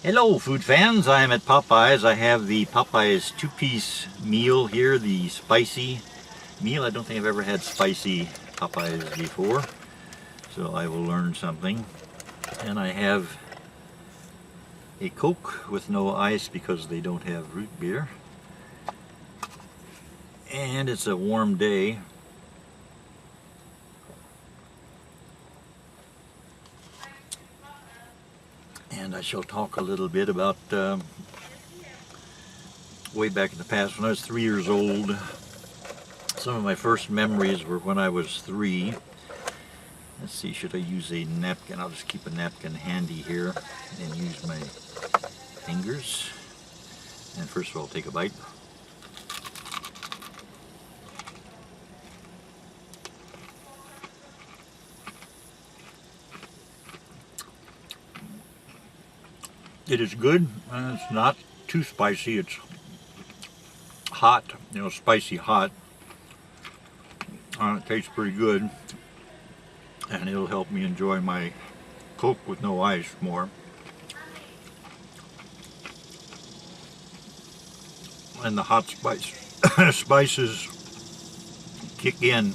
Hello food fans, I am at Popeyes. I have the Popeyes two-piece meal here, the spicy meal. I don't think I've ever had spicy Popeyes before, so I will learn something. And I have a Coke with no ice because they don't have root beer. And it's a warm day. And I shall talk a little bit about way back in the past when I was 3 years old. Some of my first memories were when I was 3. Let's see, should I use a napkin? I'll just keep a napkin handy here and use my fingers. And first of all, take a bite. It is good. It's not too spicy. It's hot, spicy hot. It tastes pretty good, and it'll help me enjoy my Coke with no ice more. And the hot spices kick in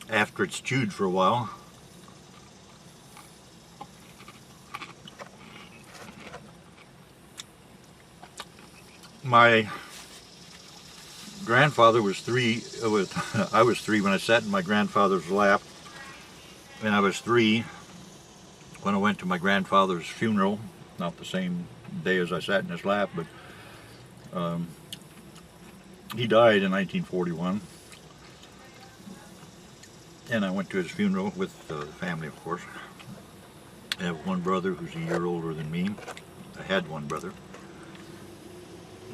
after it's chewed for a while. My grandfather was 3. I was 3 when I sat in my grandfather's lap, and I was 3 when I went to my grandfather's funeral. Not the same day as I sat in his lap, but he died in 1941, and I went to his funeral with the family, of course. I have one brother who's a year older than me. I had one brother.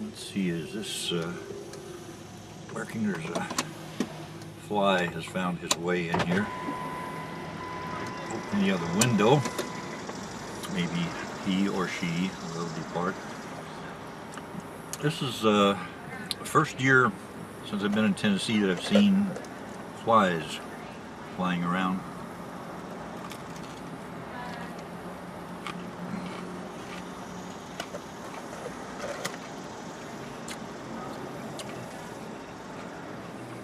Let's see, is this working? There's a fly has found his way in here. Open the other window. Maybe he or she will depart. This is the first year since I've been in Tennessee that I've seen flies flying around.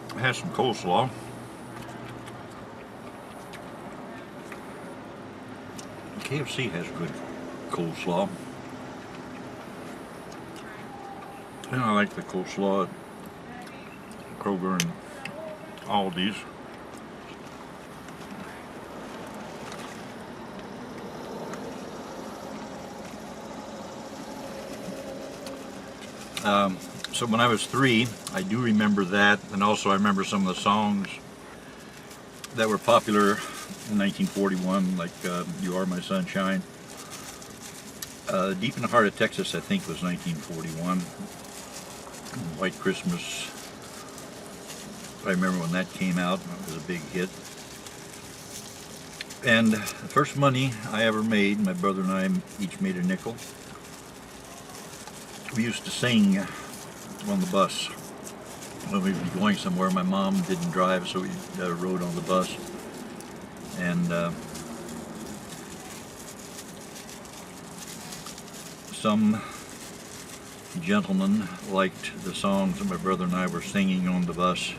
I have some coleslaw. KFC has good coleslaw. And I like the coleslaw at Kroger and Aldi's. So when I was 3, I do remember that, and also I remember some of the songs that were popular in 1941, like You Are My Sunshine. Deep in the Heart of Texas, I think, was 1941. White Christmas, I remember when that came out. It was a big hit. And the first money I ever made, my brother and I each made a nickel. We used to sing on the bus when we'd be going somewhere. My mom didn't drive, so we rode on the bus. And some gentleman liked the songs that my brother and I were singing on the bus,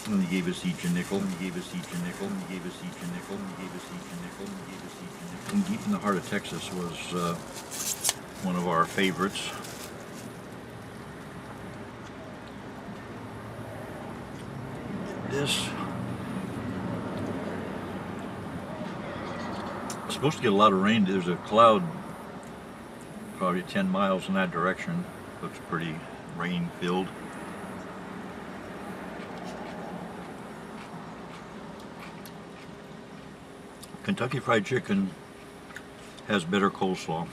and he gave us each a nickel, and he gave us each a nickel, and he gave us each a nickel, and he gave us each a nickel, and he gave us each a nickel. And Deep in the Heart of Texas was one of our favorites. This it's supposed to get a lot of rain. There's a cloud probably 10 miles in that direction. Looks pretty rain filled. Kentucky Fried Chicken has better coleslaw.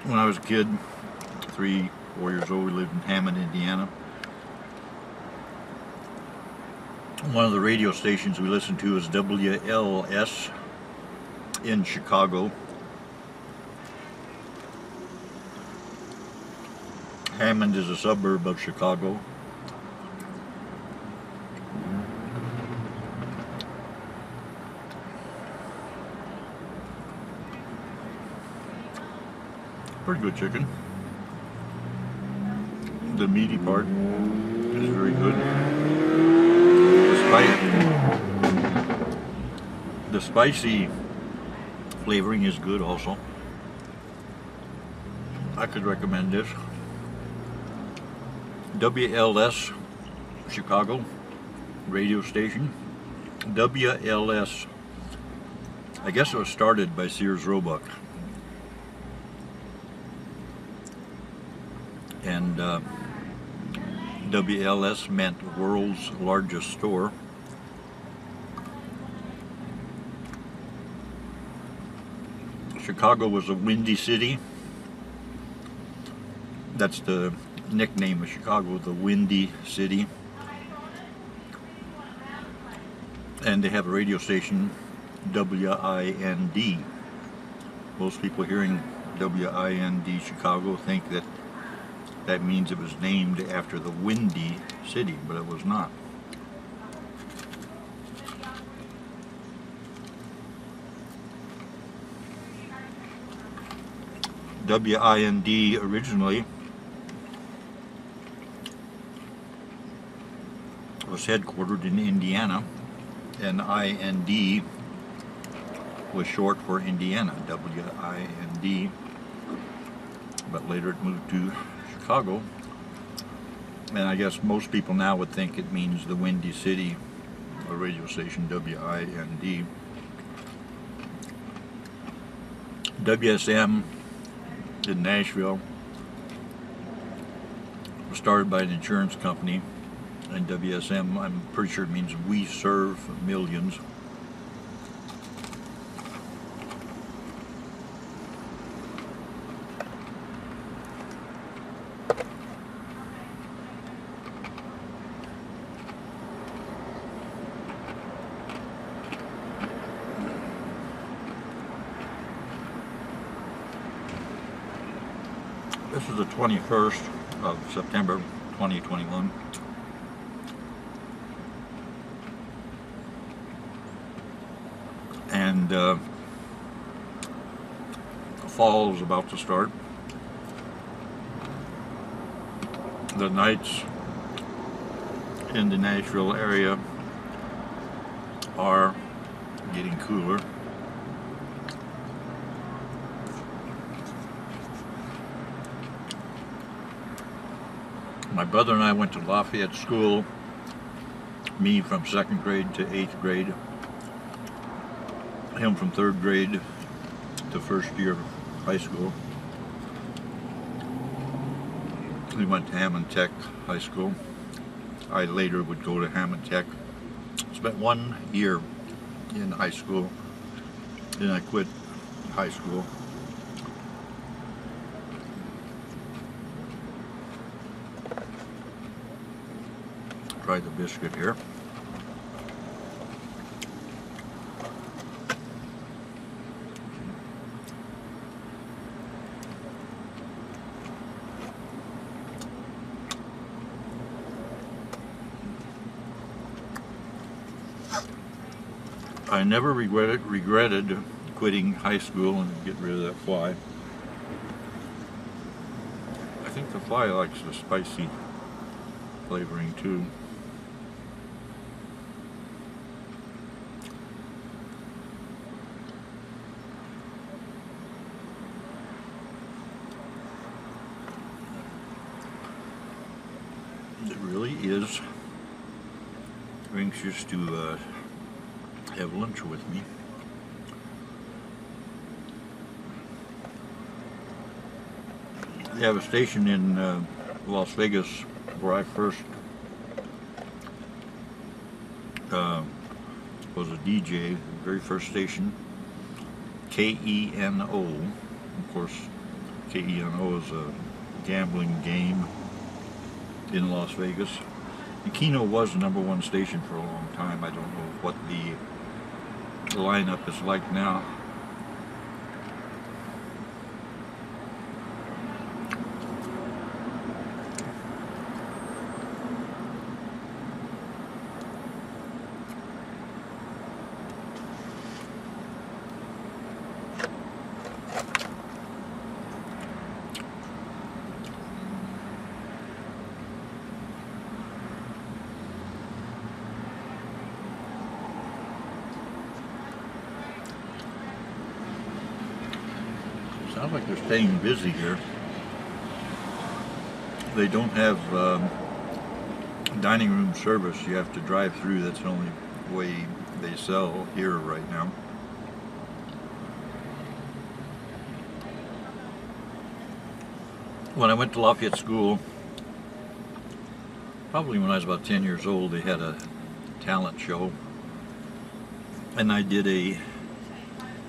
When I was a kid, 3, 4 years old, we lived in Hammond, Indiana. One of the radio stations we listened to is WLS in Chicago. Hammond is a suburb of Chicago. Pretty good chicken. The meaty part is very good. The spicy flavoring is good also. I could recommend this. WLS Chicago radio station. WLS, I guess it was started by Sears Roebuck. And WLS meant world's largest store. Chicago was a windy city. That's the nickname of Chicago, the Windy City. And they have a radio station, WIND. Most people hearing WIND Chicago think that that means it was named after the Windy City, but it was not. WIND originally was headquartered in Indiana, and IND was short for Indiana, WIND, but later it moved to Chicago, and I guess most people now would think it means the Windy City, a radio station, WIND. WSM in Nashville was started by an insurance company, and WSM, I'm pretty sure it means we serve millions. This is the 21st of September 2021. And fall is about to start. The nights in the Nashville area are getting cooler. My brother and I went to Lafayette School, me from 2nd grade to 8th grade, him from 3rd grade to 1st year of high school. We went to Hammond Tech High School. I later would go to Hammond Tech. Spent 1 year in high school, then I quit high school. Try the biscuit here. I never regretted quitting high school and getting rid of that fly. I think the fly likes the spicy flavoring too. It really is anxious to have lunch with me. They have a station in Las Vegas where I first was a DJ, the very first station, KENO. Of course, KENO is a gambling game in Las Vegas. And Keno was the #1 station for a long time. I don't know what the lineup is like now. Sounds like they're staying busy here. They don't have dining room service. You have to drive through. That's the only way they sell here right now. When I went to Lafayette School, probably when I was about 10 years old, they had a talent show. And I did a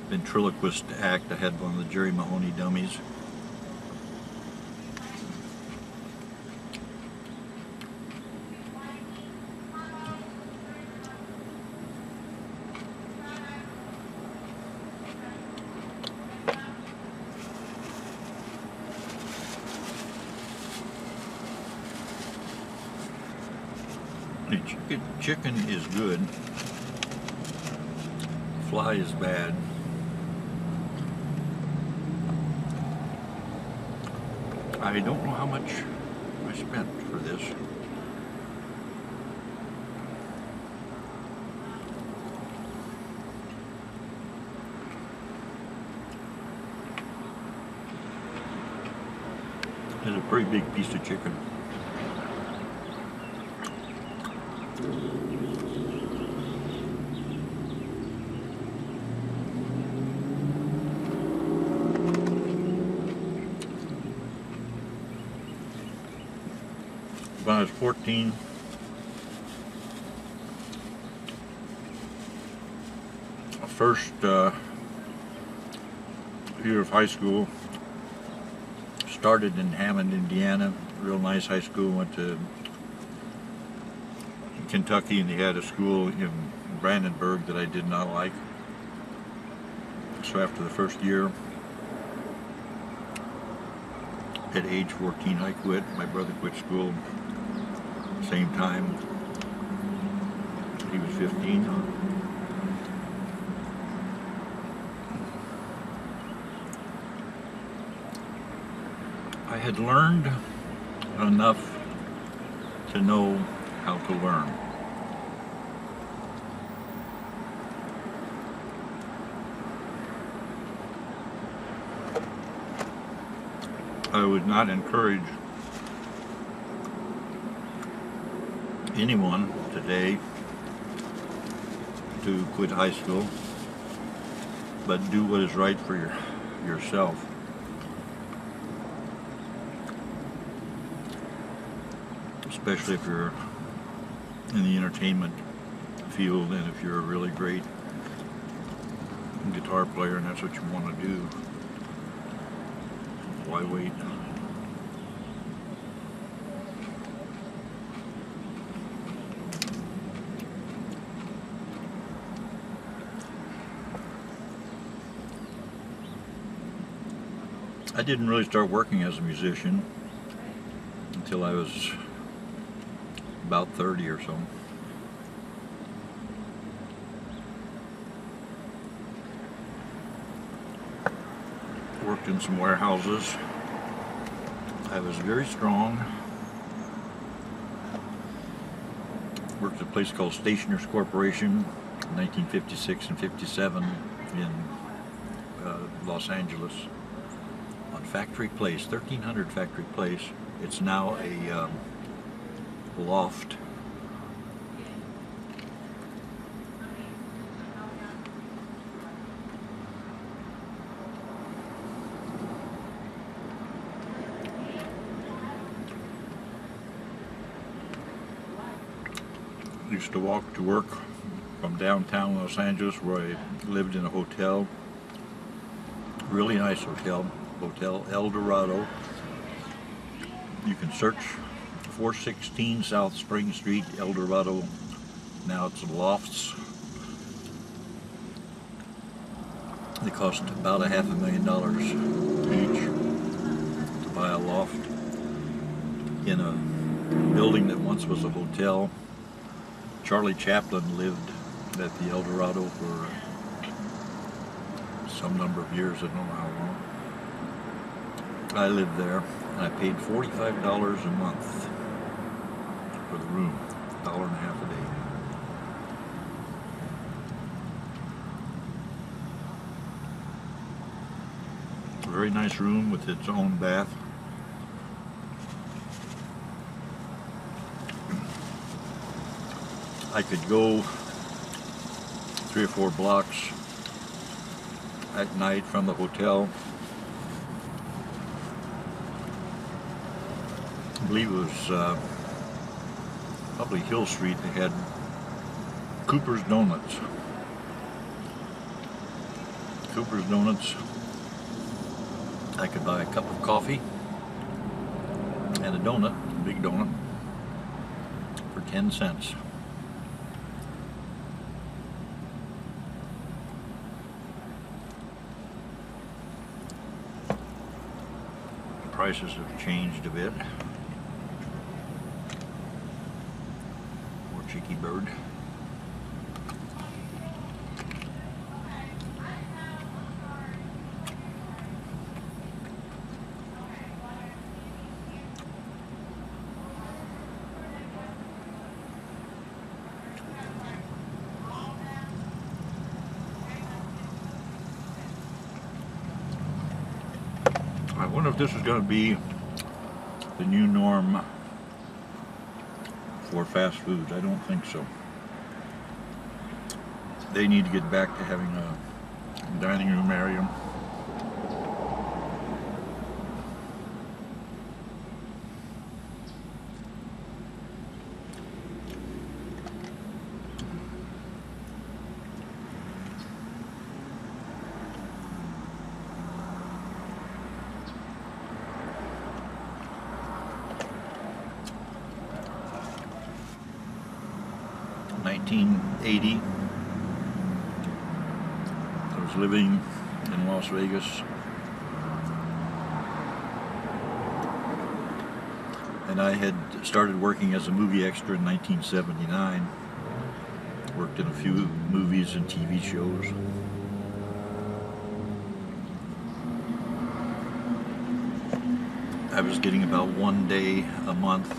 ventriloquist act. I had one of the Jerry Mahoney dummies. The chicken is good. Fly is bad. I don't know how much I spent for this. It's a pretty big piece of chicken. When I was 14, first year of high school, started in Hammond, Indiana, real nice high school. Went to Kentucky, and they had a school in Brandenburg that I did not like. So after the first year, at age 14, I quit. My brother quit school same time. He was 15. I had learned enough to know how to learn. I would not encourage anyone today to quit high school, but do what is right for yourself. Especially if you're in the entertainment field and if you're a really great guitar player and that's what you want to do. Why wait? I didn't really start working as a musician until I was about 30 or so. Worked in some warehouses. I was very strong. Worked at a place called Stationers Corporation in 1956 and 57 in Los Angeles on Factory Place, 1300 Factory Place. It's now a loft. Used to walk to work from downtown Los Angeles, where I lived in a hotel, really nice hotel, Hotel El Dorado. You can search 416 South Spring Street, El Dorado. Now it's lofts. They cost about $500,000 each to buy a loft in a building that once was a hotel. Charlie Chaplin lived at the El Dorado for some number of years, I don't know how long. I lived there, and I paid $45 a month for the room, $1.50 a day. very nice room with its own bath. I could go 3 or 4 blocks at night from the hotel. I believe it was probably Hill Street. They had Cooper's Donuts. Cooper's Donuts. I could buy a cup of coffee and a donut, a big donut, for 10 cents. The prices have changed a bit. More cheeky bird. I wonder if this is going to be the new norm for fast foods. I don't think so. They need to get back to having a dining room area. In 1980, I was living in Las Vegas. And I had started working as a movie extra in 1979. Worked in a few movies and TV shows. I was getting about 1 day a month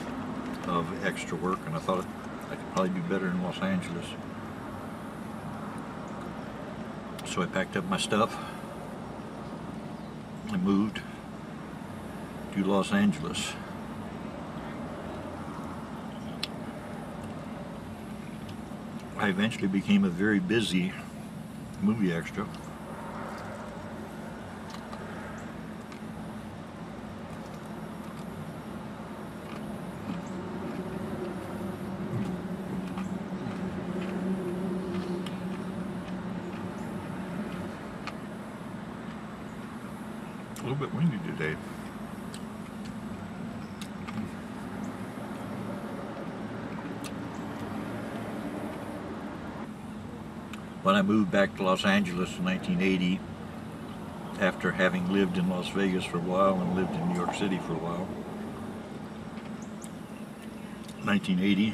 of extra work, and I thought I could probably do better in Los Angeles. So I packed up my stuff and moved to Los Angeles. I eventually became a very busy movie extra. A little bit windy today. When I moved back to Los Angeles in 1980, after having lived in Las Vegas for a while and lived in New York City for a while, 1980,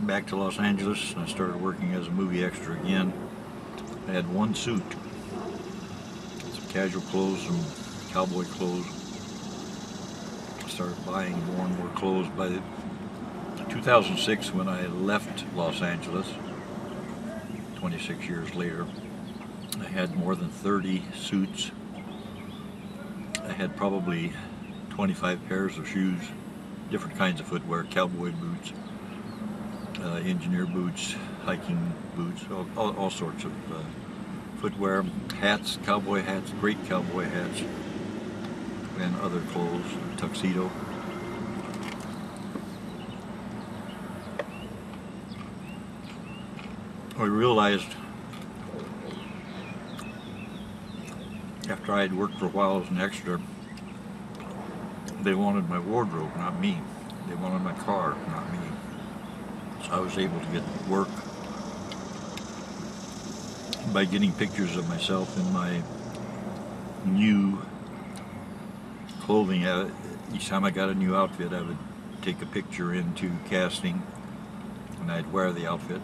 back to Los Angeles, and I started working as a movie extra again. I had one suit. Casual clothes, some cowboy clothes. I started buying more and more clothes. By 2006, when I left Los Angeles, 26 years later, I had more than 30 suits. I had probably 25 pairs of shoes, different kinds of footwear, cowboy boots, engineer boots, hiking boots, all sorts of footwear, hats, cowboy hats, great cowboy hats, and other clothes, tuxedo. I realized after I had worked for a while as an extra, they wanted my wardrobe, not me. They wanted my car, not me. So I was able to get work by getting pictures of myself in my new clothing. Each time I got a new outfit, I would take a picture into casting and I'd wear the outfit.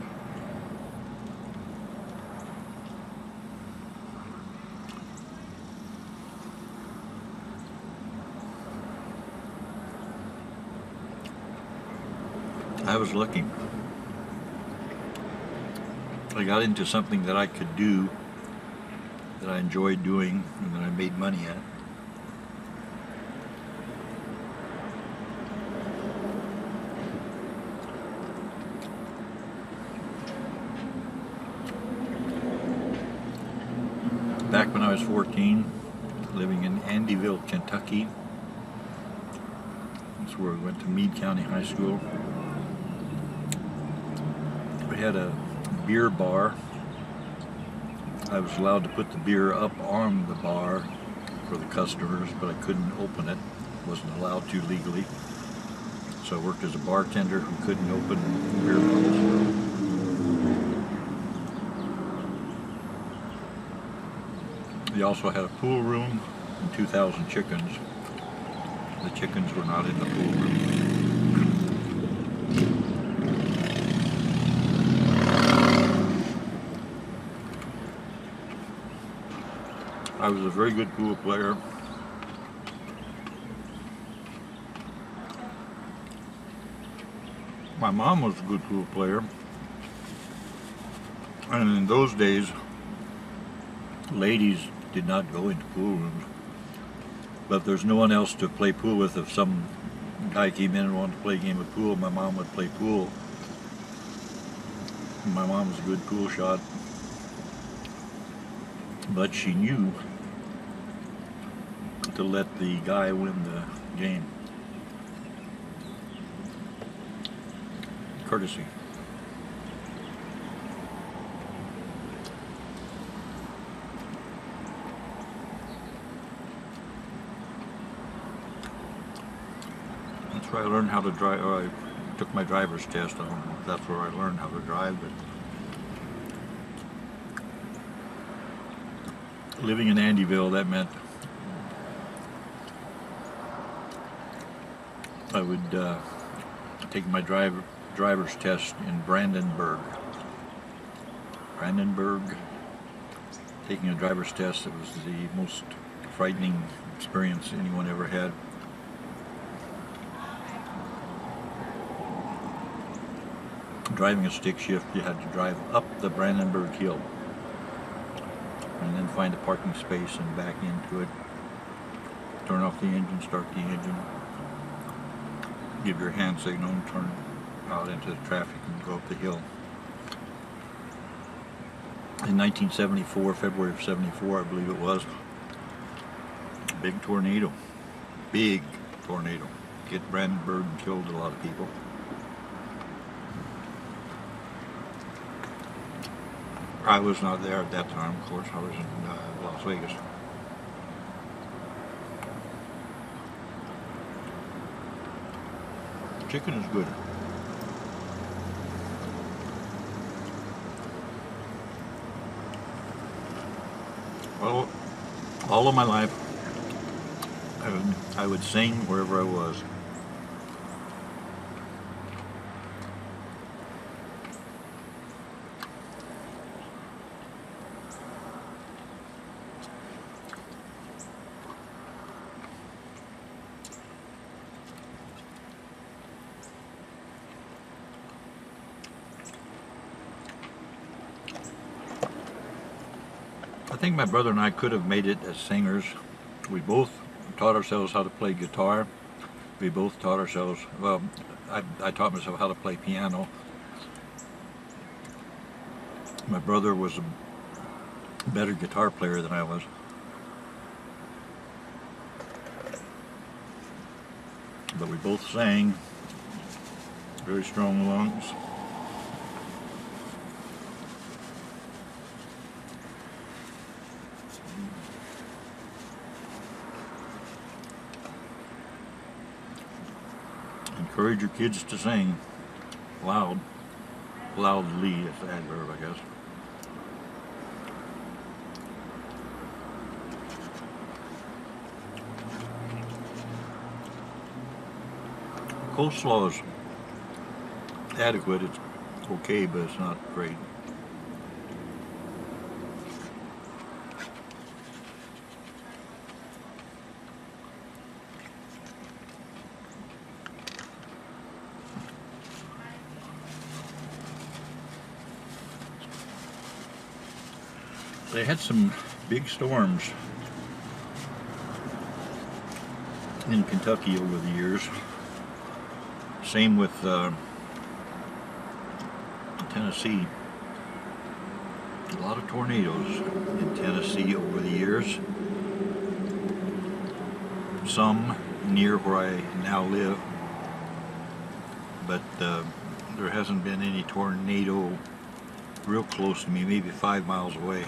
I was lucky. I got into something that I could do that I enjoyed doing and that I made money at. Back when I was 14, living in Andyville, Kentucky. That's where we went to Meade County High School. We had a beer bar. I was allowed to put the beer up on the bar for the customers, but I couldn't open it. Wasn't allowed to legally. So I worked as a bartender who couldn't open beer bottles. We also had a pool room and 2,000 chickens. The chickens were not in the pool room. I was a very good pool player. My mom was a good pool player. And in those days, ladies did not go into pool rooms. But if there's no one else to play pool with, if some guy came in and wanted to play a game of pool, my mom would play pool. My mom was a good pool shot. But she knew to let the guy win the game. Courtesy. That's where I learned how to drive. Or I took my driver's test. I don't know if that's where I learned how to drive, but living in Andyville, that meant I would take my driver's test in Brandenburg. Taking a driver's test, it was the most frightening experience anyone ever had. Driving a stick shift, you had to drive up the Brandenburg Hill and then find a parking space and back into it. Turn off the engine, start the engine, give your hand signal and turn out into the traffic and go up the hill. In 1974, February of 74, I believe it was, big tornado. Hit Brandenburg and killed a lot of people. I was not there at that time, of course. I was in Las Vegas. Chicken is good. Well, all of my life, I would sing wherever I was. I think my brother and I could have made it as singers. We both taught ourselves how to play guitar. We both taught ourselves, well, I taught myself how to play piano. My brother was a better guitar player than I was. But we both sang, very strong lungs. Encourage your kids to sing loudly, is the adverb, I guess. Cole Slaw is adequate. It's okay, but it's not great. They had some big storms in Kentucky over the years. Same with Tennessee. A lot of tornadoes in Tennessee over the years. Some near where I now live, but there hasn't been any tornado real close to me, maybe 5 miles away.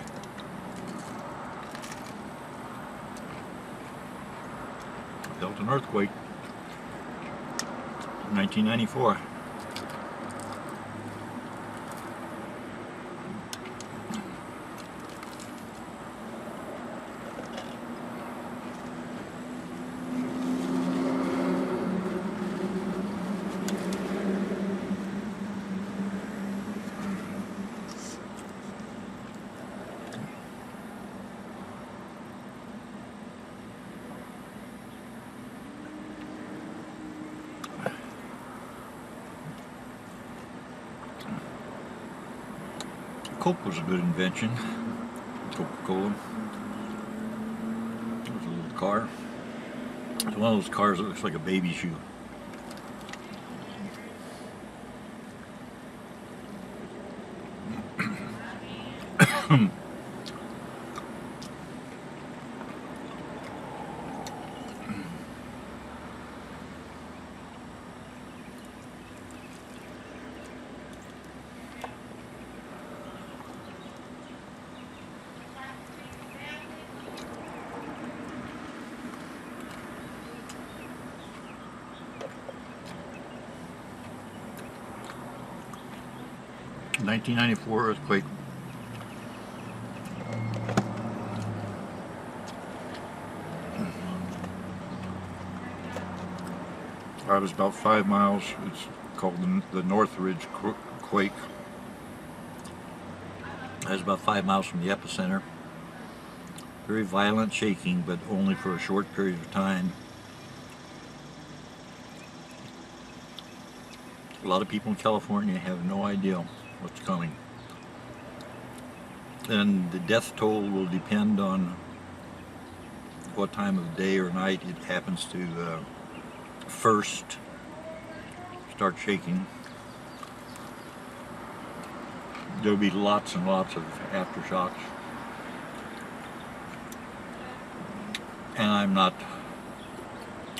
Felt an earthquake in 1994. Coke was a good invention. Coca-Cola. There's a little car. It's one of those cars that looks like a baby shoe. The 1994 earthquake. I was about 5 miles. It's called the Northridge Quake. I was about 5 miles from the epicenter. Very violent shaking, but only for a short period of time. A lot of people in California have no idea what's coming. And the death toll will depend on what time of day or night it happens to first start shaking. There'll be lots and lots of aftershocks. And I'm not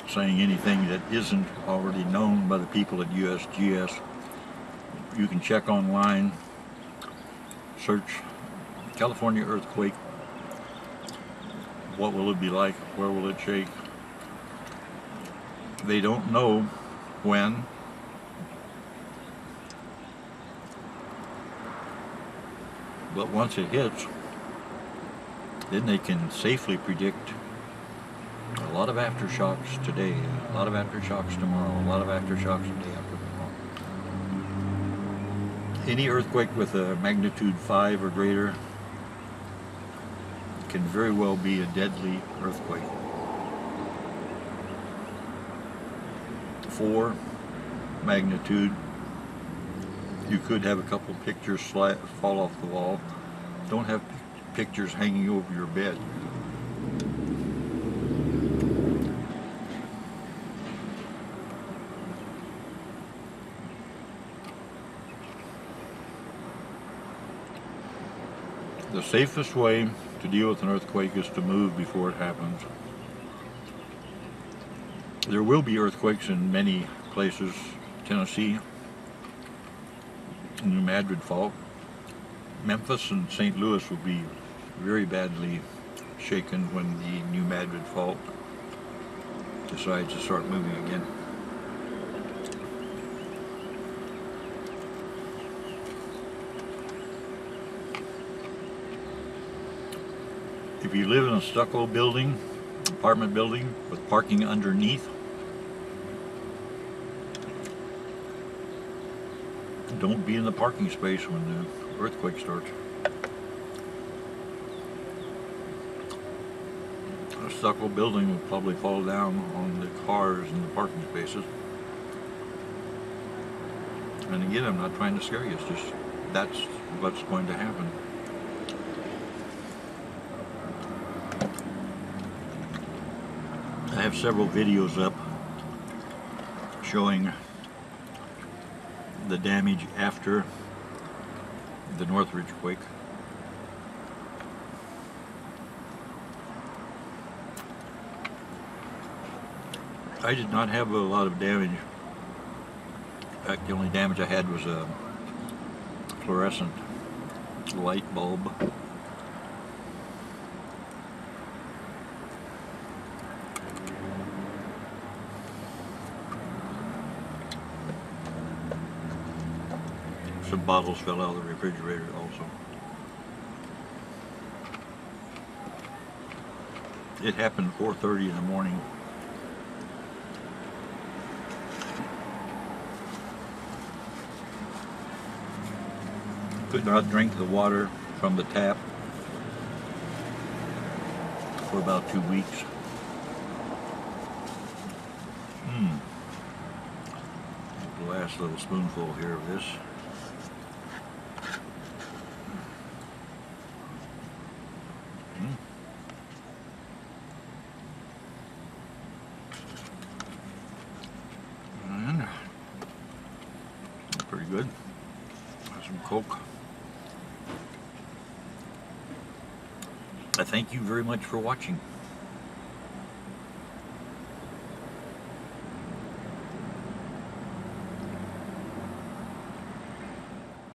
saying anything that isn't already known by the people at USGS. You can check online, search California earthquake. What will it be like? Where will it shake? They don't know when. But once it hits, then they can safely predict a lot of aftershocks today, a lot of aftershocks tomorrow, a lot of aftershocks the day after tomorrow. Any earthquake with a magnitude 5 or greater can very well be a deadly earthquake. 4 magnitude, you could have a couple pictures fall off the wall. Don't have pictures hanging over your bed. The safest way to deal with an earthquake is to move before it happens. There will be earthquakes in many places. Tennessee, New Madrid Fault. Memphis and St. Louis will be very badly shaken when the New Madrid Fault decides to start moving again. If you live in a stucco building, apartment building with parking underneath, don't be in the parking space when the earthquake starts. A stucco building will probably fall down on the cars in the parking spaces. And again, I'm not trying to scare you, it's just that's what's going to happen. have several videos up showing the damage after the Northridge Quake. I did not have a lot of damage. In fact, the only damage I had was a fluorescent light bulb. Some bottles fell out of the refrigerator also. It happened 4:30 in the morning. Could not drink the water from the tap for about 2 weeks. The last little spoonful here of this. And pretty good. Some Coke. I thank you very much for watching.